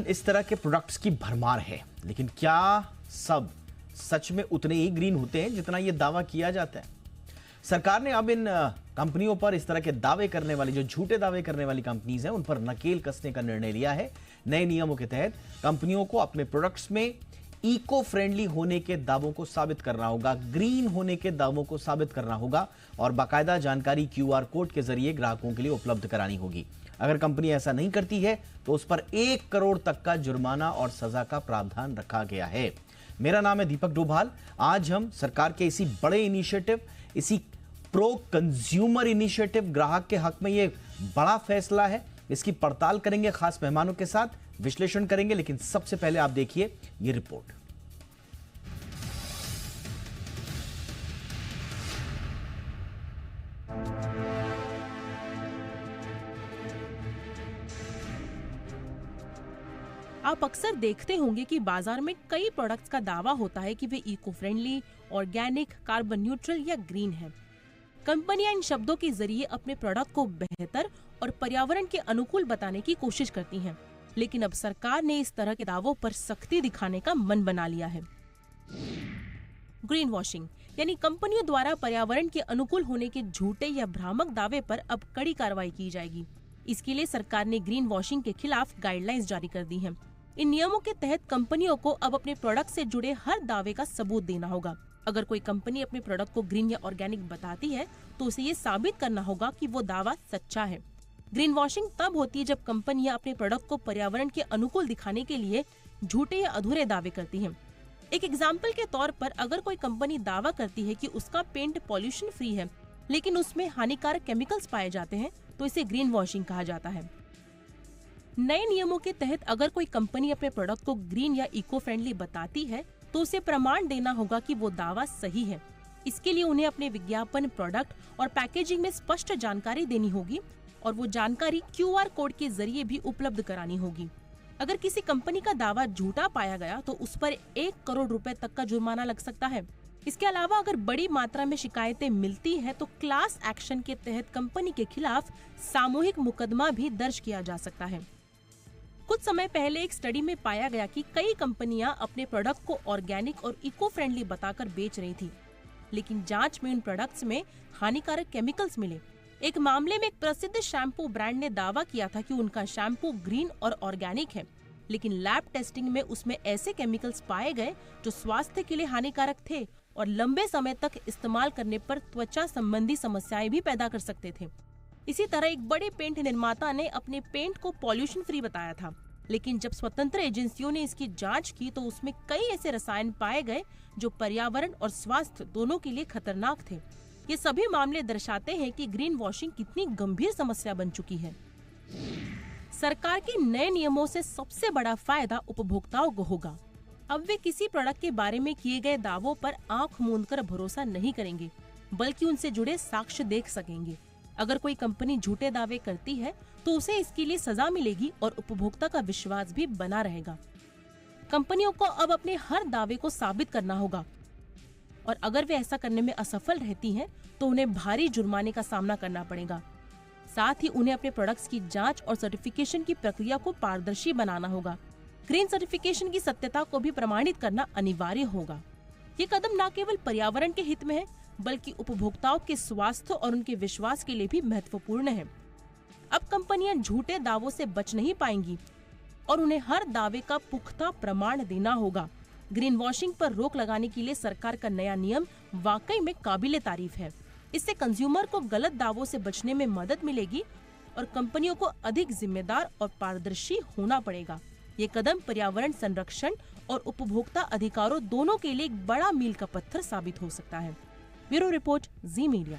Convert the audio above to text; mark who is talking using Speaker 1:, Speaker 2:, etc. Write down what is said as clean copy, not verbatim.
Speaker 1: इस तरह के प्रोडक्ट्स की भरमार है, लेकिन क्या सब सच में उतने ही ग्रीन होते हैं जितना ये दावा किया जाता है? सरकार ने अब इन कंपनियों पर, इस तरह के दावे करने वाली, जो झूठे दावे करने वाली कंपनीज हैं, उन पर नकेल कसने का निर्णय लिया है। नए नियमों के तहत कंपनियों को अपने प्रोडक्ट्स में इको फ्रेंडली होने के दावों को साबित करना होगा, ग्रीन होने के दावों को साबित करना होगा और बाकायदा जानकारी QR कोड के जरिए ग्राहकों के लिए उपलब्ध करानी होगी। अगर कंपनी ऐसा नहीं करती है तो उस पर 1 करोड़ तक का जुर्माना और सजा का प्रावधान रखा गया है। मेरा नाम है दीपक डोभाल। आज हम सरकार के इसी बड़े इनिशिएटिव, इसी प्रो कंज्यूमर इनिशिएटिव, ग्राहक के हक में ये बड़ा फैसला है, इसकी पड़ताल करेंगे, खास मेहमानों के साथ विश्लेषण करेंगे। लेकिन सबसे पहले आप देखिए ये रिपोर्ट।
Speaker 2: आप अक्सर देखते होंगे कि बाजार में कई प्रोडक्ट्स का दावा होता है कि वे eco friendly, organic, carbon neutral या ग्रीन हैं। कंपनियां इन शब्दों के जरिए अपने प्रोडक्ट को बेहतर और पर्यावरण के अनुकूल बताने की कोशिश करती हैं, लेकिन अब सरकार ने इस तरह के दावों पर सख्ती दिखाने का मन बना लिया है। ग्रीन वॉशिंग यानी कंपनियों द्वारा पर्यावरण के अनुकूल होने के झूठे या भ्रामक दावे पर अब कड़ी कार्रवाई की जाएगी। इसके लिए सरकार ने ग्रीन वॉशिंग के खिलाफ गाइडलाइंस जारी कर दी हैं। इन नियमों के तहत कंपनियों को अब अपने प्रोडक्ट से जुड़े हर दावे का सबूत देना होगा। अगर कोई कंपनी अपने प्रोडक्ट को ग्रीन या ऑर्गेनिक बताती है तो उसे ये साबित करना होगा कि वो दावा सच्चा है। ग्रीन वॉशिंग तब होती है जब कंपनियां अपने प्रोडक्ट को पर्यावरण के अनुकूल दिखाने के लिए झूठे या अधूरे दावे करती हैं। एक एग्जाम्पल के तौर पर, अगर कोई कंपनी दावा करती है कि उसका पेंट पॉल्यूशन फ्री है, लेकिन उसमें हानिकारक केमिकल्स पाए जाते हैं, तो इसे ग्रीन वॉशिंग कहा जाता है। नए नियमों के तहत अगर कोई कंपनी अपने प्रोडक्ट को ग्रीन या इको फ्रेंडली बताती है तो उसे प्रमाण देना होगा कि वो दावा सही है। इसके लिए उन्हें अपने विज्ञापन, प्रोडक्ट और पैकेजिंग में स्पष्ट जानकारी देनी होगी और वो जानकारी QR कोड के जरिए भी उपलब्ध करानी होगी। अगर किसी कंपनी का दावा झूठा पाया गया तो उस पर 1 करोड़ रुपए तक का जुर्माना लग सकता है। इसके अलावा अगर बड़ी मात्रा में शिकायतें मिलती हैं तो क्लास एक्शन के तहत कंपनी के खिलाफ सामूहिक मुकदमा भी दर्ज किया जा सकता है। कुछ समय पहले एक स्टडी में पाया गया कि कई कंपनियां अपने प्रोडक्ट को ऑर्गेनिक और इको फ्रेंडली बताकर बेच रही थी, लेकिन जांच में उन प्रोडक्ट्स में हानिकारक केमिकल्स मिले। एक मामले में एक प्रसिद्ध शैम्पू ब्रांड ने दावा किया था कि उनका शैम्पू ग्रीन और ऑर्गेनिक है, लेकिन लैब टेस्टिंग में उसमें ऐसे केमिकल्स पाए गए जो स्वास्थ्य के लिए हानिकारक थे और लंबे समय तक इस्तेमाल करने पर त्वचा संबंधी समस्याएं भी पैदा कर सकते थे। इसी तरह एक बड़े पेंट निर्माता ने अपने पेंट को पॉल्यूशन फ्री बताया था, लेकिन जब स्वतंत्र एजेंसियों ने इसकी जांच की तो उसमें कई ऐसे रसायन पाए गए जो पर्यावरण और स्वास्थ्य दोनों के लिए खतरनाक थे। ये सभी मामले दर्शाते हैं कि ग्रीन वॉशिंग कितनी गंभीर समस्या बन चुकी है। सरकार के नए नियमों से सबसे बड़ा फायदा उपभोक्ताओं को होगा। अब वे किसी प्रोडक्ट के बारे में किए गए दावों पर आंख मूंदकर भरोसा नहीं करेंगे, बल्कि उनसे जुड़े साक्ष्य देख सकेंगे। अगर कोई कंपनी झूठे दावे करती है तो उसे इसके लिए सजा मिलेगी और उपभोक्ता का विश्वास भी बना रहेगा। कंपनियों को अब अपने हर दावे को साबित करना होगा और अगर वे ऐसा करने में असफल रहती हैं तो उन्हें भारी जुर्माने का सामना करना पड़ेगा। साथ ही उन्हें अपने प्रोडक्ट्स की जांच और सर्टिफिकेशन की प्रक्रिया को पारदर्शी बनाना होगा। ग्रीन सर्टिफिकेशन की सत्यता को भी प्रमाणित करना अनिवार्य होगा। ये कदम न केवल पर्यावरण के हित में है, बल्कि उपभोक्ताओं के स्वास्थ्य और उनके विश्वास के लिए भी महत्वपूर्ण है। अब कंपनियां झूठे दावों से बच नहीं पाएंगी और उन्हें हर दावे का पुख्ता प्रमाण देना होगा। ग्रीन वॉशिंग पर रोक लगाने के लिए सरकार का नया नियम वाकई में काबिले तारीफ है। इससे कंज्यूमर को गलत दावों से बचने में मदद मिलेगी और कंपनियों को अधिक जिम्मेदार और पारदर्शी होना पड़ेगा। ये कदम पर्यावरण संरक्षण और उपभोक्ता अधिकारों दोनों के लिए एक बड़ा मील का पत्थर साबित हो सकता है। ब्यूरो रिपोर्ट, जी मीडिया।